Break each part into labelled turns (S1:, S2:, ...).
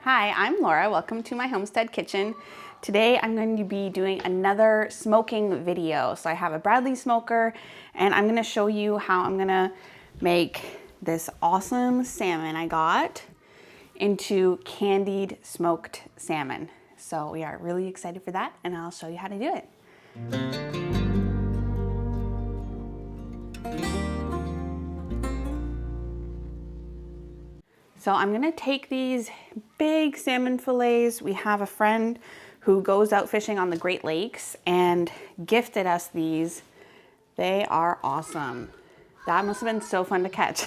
S1: Hi, I'm Laura. Welcome to my homestead kitchen. Today I'm going to be doing another smoking video. So I have a Bradley smoker and I'm going to show you how I'm going to make this awesome salmon I got into candied smoked salmon. So we are really excited for that and I'll show you how to do it. So I'm gonna take these big salmon fillets. We have a friend who goes out fishing on the Great Lakes and gifted us these. They are awesome. That must have been so fun to catch.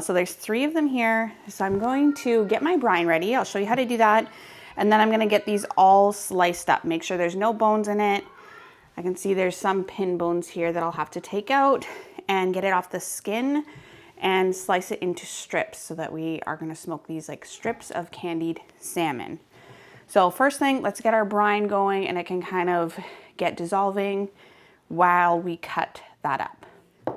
S1: So there's 3 of them here. So I'm going to get my brine ready. I'll show you how to do that. And then I'm gonna get these all sliced up. Make sure there's no bones in it. I can see there's some pin bones here that I'll have to take out and get it off the skin and slice it into strips so that we are gonna smoke these like strips of candied salmon. So first thing, let's get our brine going and it can kind of get dissolving while we cut that up.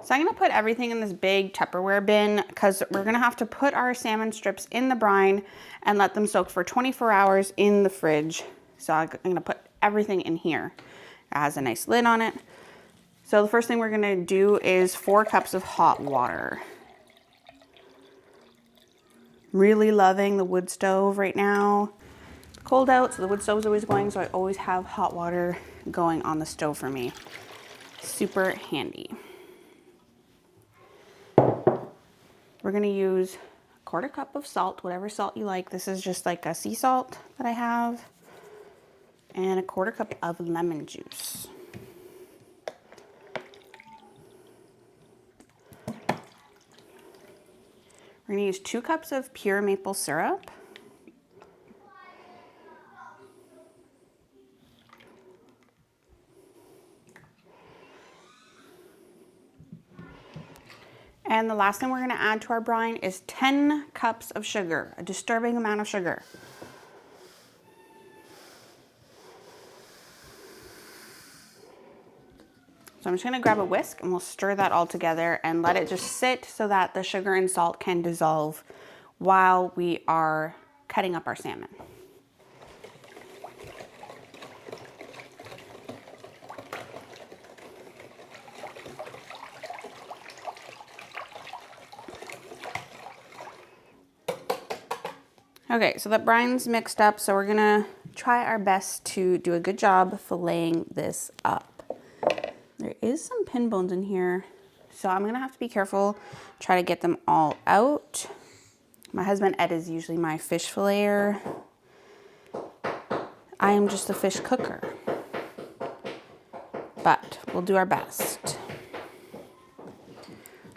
S1: So I'm gonna put everything in this big Tupperware bin because we're gonna have to put our salmon strips in the brine and let them soak for 24 hours in the fridge. So I'm gonna put everything in here. It has a nice lid on it. So the first thing we're gonna do is 4 cups of hot water. Really loving the wood stove right now. It's cold out, so the wood stove is always going, so I always have hot water going on the stove for me. Super handy. We're gonna use a 1/4 cup of salt, whatever salt you like. This is just like a sea salt that I have. And a 1/4 cup of lemon juice. We're gonna use 2 cups of pure maple syrup. And the last thing we're gonna add to our brine is 10 cups of sugar, a disturbing amount of sugar. So I'm just gonna grab a whisk and we'll stir that all together and let it just sit so that the sugar and salt can dissolve while we are cutting up our salmon. Okay, so the brine's mixed up, so we're gonna try our best to do a good job filleting this up. There is some pin bones in here, so I'm gonna have to be careful, try to get them all out. My husband Ed is usually my fish filleter. I am just a fish cooker, but we'll do our best.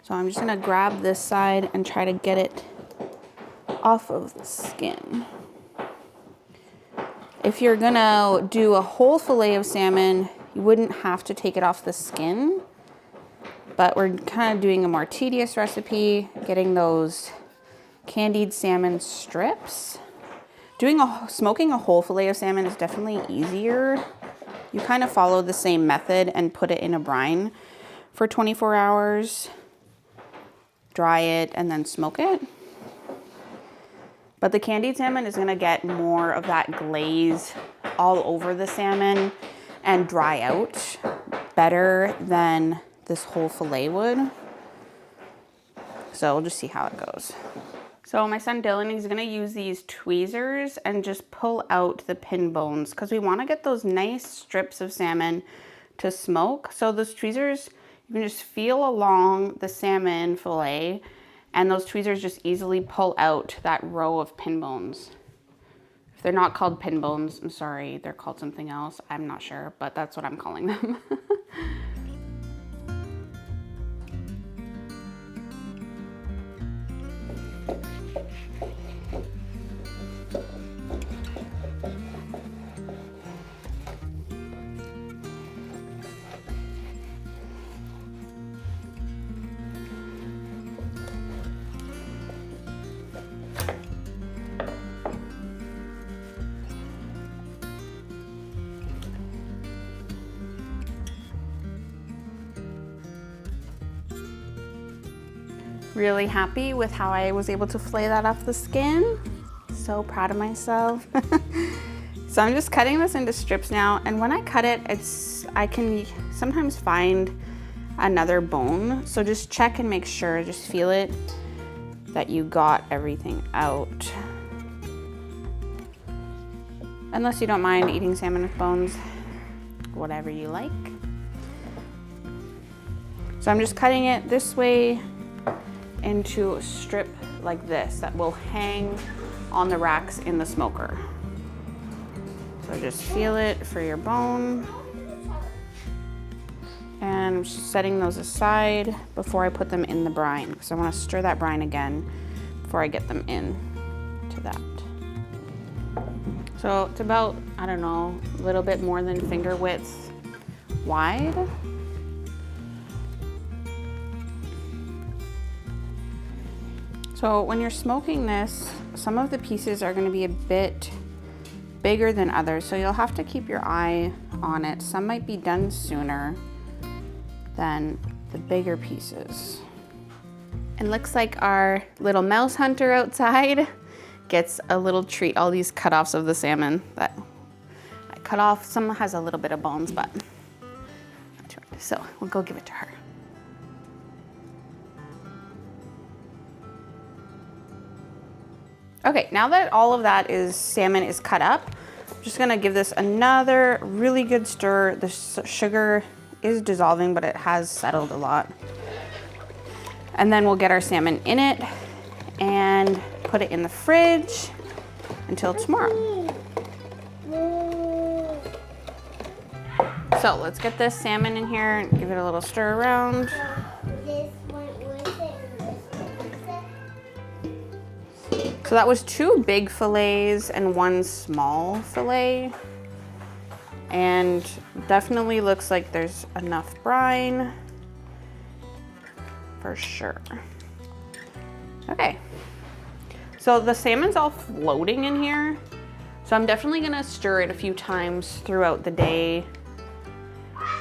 S1: So I'm just gonna grab this side and try to get it off of the skin. If you're gonna do a whole fillet of salmon, you wouldn't have to take it off the skin, but we're kind of doing a more tedious recipe, getting those candied salmon strips. Smoking a whole fillet of salmon is definitely easier. You kind of follow the same method and put it in a brine for 24 hours, dry it, and then smoke it. But the candied salmon is gonna get more of that glaze all over the salmon and dry out better than this whole fillet would. So we'll just see how it goes. So my son Dylan is gonna use these tweezers and just pull out the pin bones because we wanna get those nice strips of salmon to smoke. So those tweezers, you can just feel along the salmon fillet and those tweezers just easily pull out that row of pin bones. If they're not called pin bones, I'm sorry, they're called something else. I'm not sure, but that's what I'm calling them. Really happy with how I was able to fillet that off the skin. so proud of myself. So I'm just cutting this into strips now, and when I cut it, I can sometimes find another bone. So just check and make sure, just feel it, that you got everything out. Unless you don't mind eating salmon with bones, whatever you like. So I'm just cutting it this way into a strip like this that will hang on the racks in the smoker. So just feel it for your bone. And I'm just setting those aside before I put them in the brine, because I want to stir that brine again before I get them in to that. So it's about, I don't know, a little bit more than finger width wide. So when you're smoking this, some of the pieces are going to be a bit bigger than others, so you'll have to keep your eye on it. Some might be done sooner than the bigger pieces. And looks like our little mouse hunter outside gets a little treat. All these cut-offs of the salmon that I cut off. Some has a little bit of bones, but not too much. So we'll go give it to her. Okay, now that all of that salmon is cut up, I'm just gonna give this another really good stir. The sugar is dissolving, but it has settled a lot. And then we'll get our salmon in it and put it in the fridge until tomorrow. So let's get this salmon in here and give it a little stir around. So that was 2 big fillets and 1 small fillet. And definitely looks like there's enough brine for sure. Okay, so the salmon's all floating in here. So I'm definitely gonna stir it a few times throughout the day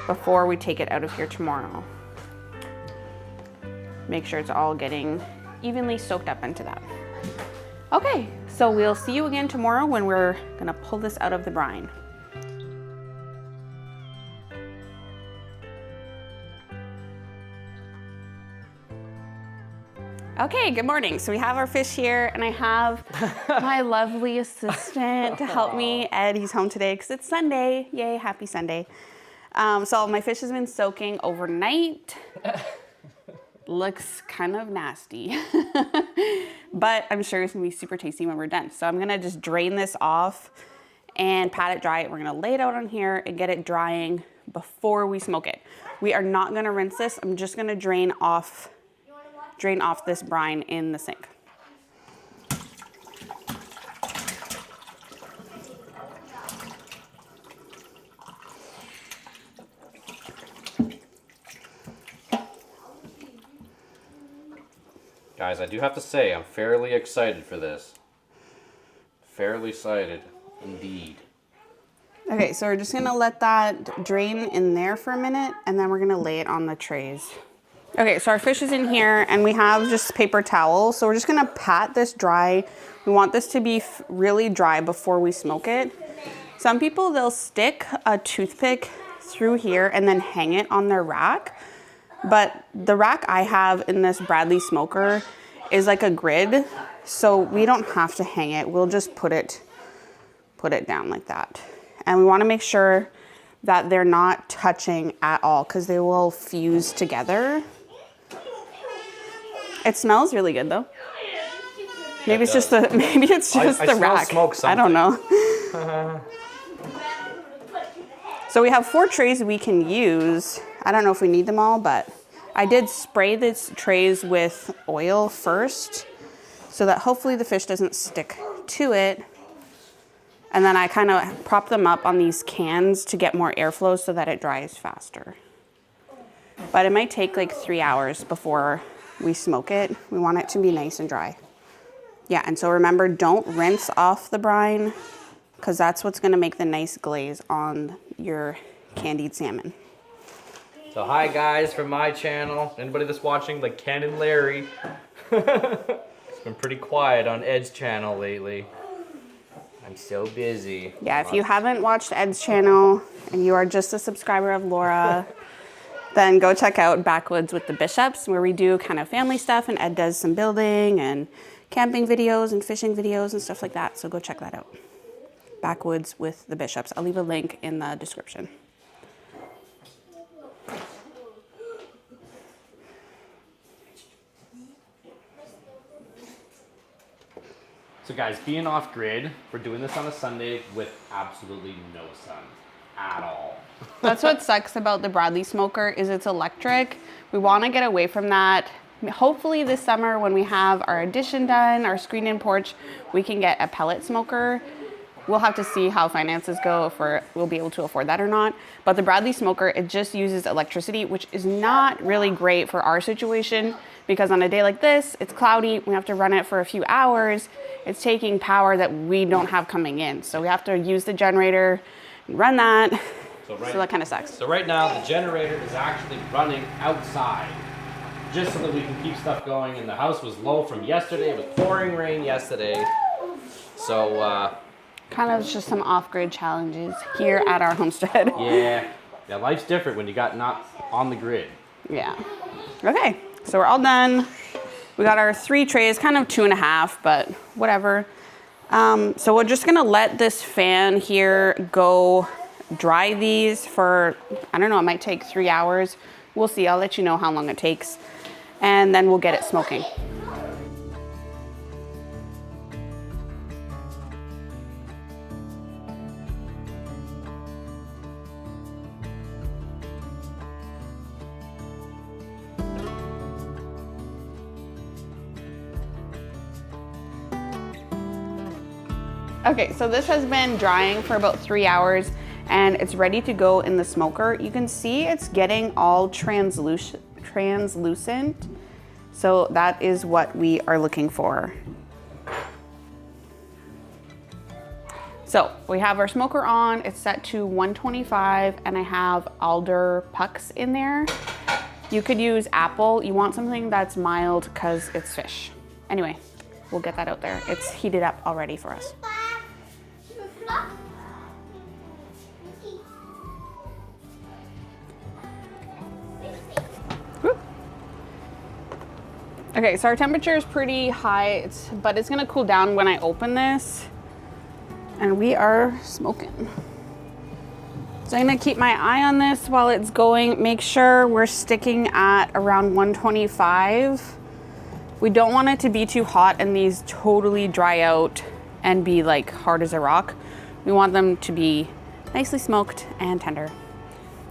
S1: before we take it out of here tomorrow. Make sure it's all getting evenly soaked up into that. Okay, so we'll see you again tomorrow when we're gonna pull this out of the brine. Okay, good morning. So we have our fish here, and I have my lovely assistant to help me. Ed, he's home today because it's Sunday. Yay, happy Sunday. So my fish has been soaking overnight. Looks kind of nasty, but I'm sure it's gonna be super tasty when we're done. So I'm gonna just drain this off and pat it dry. We're gonna lay it out on here and get it drying before we smoke it. We are not gonna rinse this. I'm just gonna drain off this brine in the sink.
S2: Guys, I do have to say, I'm fairly excited for this. Fairly excited, indeed.
S1: Okay, so we're just gonna let that drain in there for a minute, and then we're gonna lay it on the trays. Okay, so our fish is in here, and we have just paper towels. So we're just gonna pat this dry. We want this to be really dry before we smoke it. Some people, they'll stick a toothpick through here and then hang it on their rack. But the rack I have in this Bradley smoker is like a grid, so we don't have to hang it. We'll just put it down like that. And we want to make sure that they're not touching at all, because they will fuse together. It smells really good though. Maybe it's just the rack. I don't know. So we have 4 trays we can use. I don't know if we need them all, but I did spray these trays with oil first so that hopefully the fish doesn't stick to it. And then I kind of prop them up on these cans to get more airflow so that it dries faster. But it might take like 3 hours before we smoke it. We want it to be nice and dry. Yeah, and so remember, don't rinse off the brine, because that's what's gonna make the nice glaze on your candied salmon.
S2: So hi guys from my channel. Anybody that's watching the Ken and Larry. It's been pretty quiet on Ed's channel lately. I'm so busy.
S1: Yeah, if you haven't watched Ed's channel and you are just a subscriber of Laura, then go check out Backwoods with the Bishops, where we do kind of family stuff, and Ed does some building and camping videos and fishing videos and stuff like that. So go check that out. Backwoods with the Bishops. I'll leave a link in the description.
S3: So guys, being off grid, we're doing this on a Sunday with absolutely no sun at all.
S1: That's what sucks about the Bradley smoker, is it's electric. We want to get away from that. Hopefully this summer, when we have our addition done, our screen-in porch, we can get a pellet smoker. We'll have to see how finances go, if we'll be able to afford that or not. But the Bradley smoker, it just uses electricity, which is not really great for our situation, because on a day like this, it's cloudy, we have to run it for a few hours. It's taking power that we don't have coming in. So we have to use the generator and run that. So that kind of sucks.
S3: So right now, the generator is actually running outside, just so that we can keep stuff going. And the house was low from yesterday. It was pouring rain yesterday. So,
S1: kind of just some off-grid challenges here at our homestead.
S3: yeah, life's different when you got not on the grid.
S1: Yeah. Okay, so we're all done. We got our 3 trays, kind of 2.5, but whatever. So we're just gonna let this fan here go dry these for, I don't know, it might take 3 hours. We'll see, I'll let you know how long it takes. And then we'll get it smoking. Okay, so this has been drying for about 3 hours and it's ready to go in the smoker. You can see it's getting all translucent. So that is what we are looking for. So we have our smoker on, it's set to 125, and I have alder pucks in there. You could use apple. You want something that's mild because it's fish. Anyway, we'll get that out there. It's heated up already for us. Okay, so our temperature is pretty high, but it's gonna cool down when I open this. And we are smoking. So I'm gonna keep my eye on this while it's going. Make sure we're sticking at around 125. We don't want it to be too hot and these totally dry out and be like hard as a rock. We want them to be nicely smoked and tender.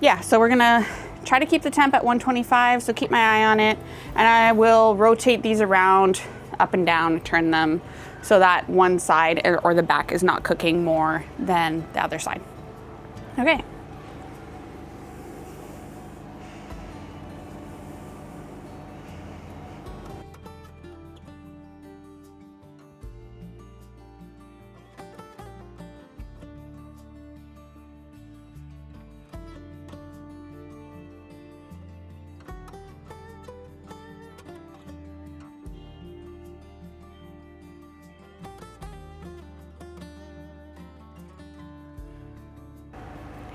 S1: Yeah, so we're gonna try to keep the temp at 125, so keep my eye on it. And I will rotate these around, up and down, turn them so that one side or the back is not cooking more than the other side. Okay.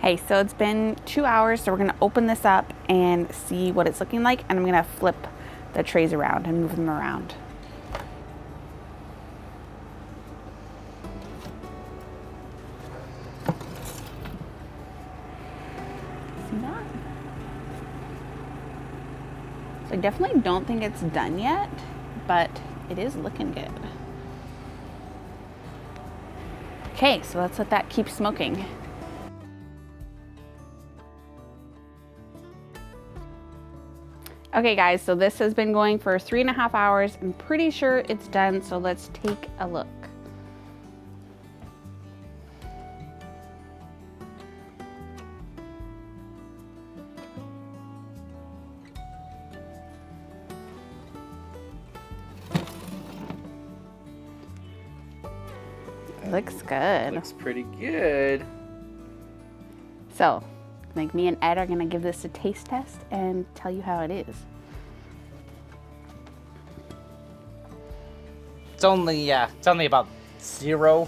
S1: Hey, so it's been 2 hours, so we're gonna open this up and see what it's looking like, and I'm gonna flip the trays around and move them around. See that? So I definitely don't think it's done yet, but it is looking good. Okay, so let's let that keep smoking. Okay guys, so this has been going for 3.5 hours. I'm pretty sure it's done, so let's take a look. Looks good.
S2: Looks pretty good.
S1: So, I think me and Ed are gonna give this a taste test and tell you how it is.
S4: It's only about 0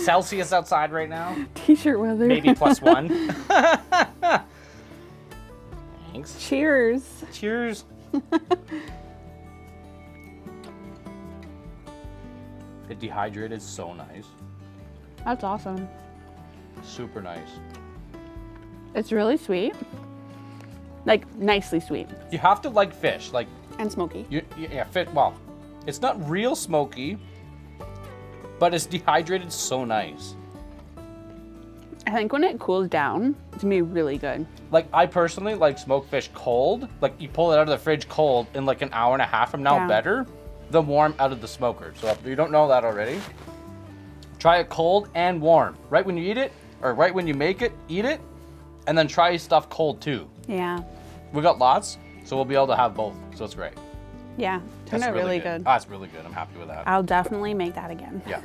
S3: Celsius outside right now.
S1: T-shirt weather.
S3: Maybe +1. Thanks.
S1: Cheers.
S3: Cheers. It dehydrated so nice.
S1: That's awesome.
S3: Super nice.
S1: It's really sweet. Like, nicely sweet.
S3: You have to like fish. Like,
S1: And smoky.
S3: yeah, well, it's not real smoky, but it's dehydrated so nice.
S1: I think when it cools down, it's gonna be really good.
S3: Like, I personally like smoked fish cold. Like, you pull it out of the fridge cold in like an hour and a half from now,
S1: Yeah.
S3: better than warm out of the smoker. So if you don't know that already, try it cold and warm. Right when you eat it, or right when you make it, eat it, and then try stuff cold too.
S1: Yeah.
S3: We got lots, so we'll be able to have both. So it's great.
S1: Yeah. Turned out really good.
S3: Ah, it's really good. I'm happy with that.
S1: I'll definitely make that again.
S3: Yeah.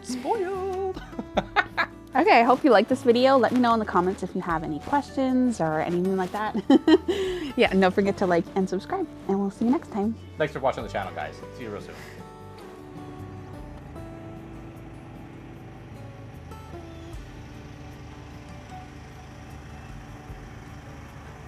S3: Spoiled.
S1: Okay, I hope you liked this video. Let me know in the comments if you have any questions or anything like that. Yeah, and don't forget to like and subscribe, and we'll see you next time.
S3: Thanks for watching the channel, guys. See you real soon.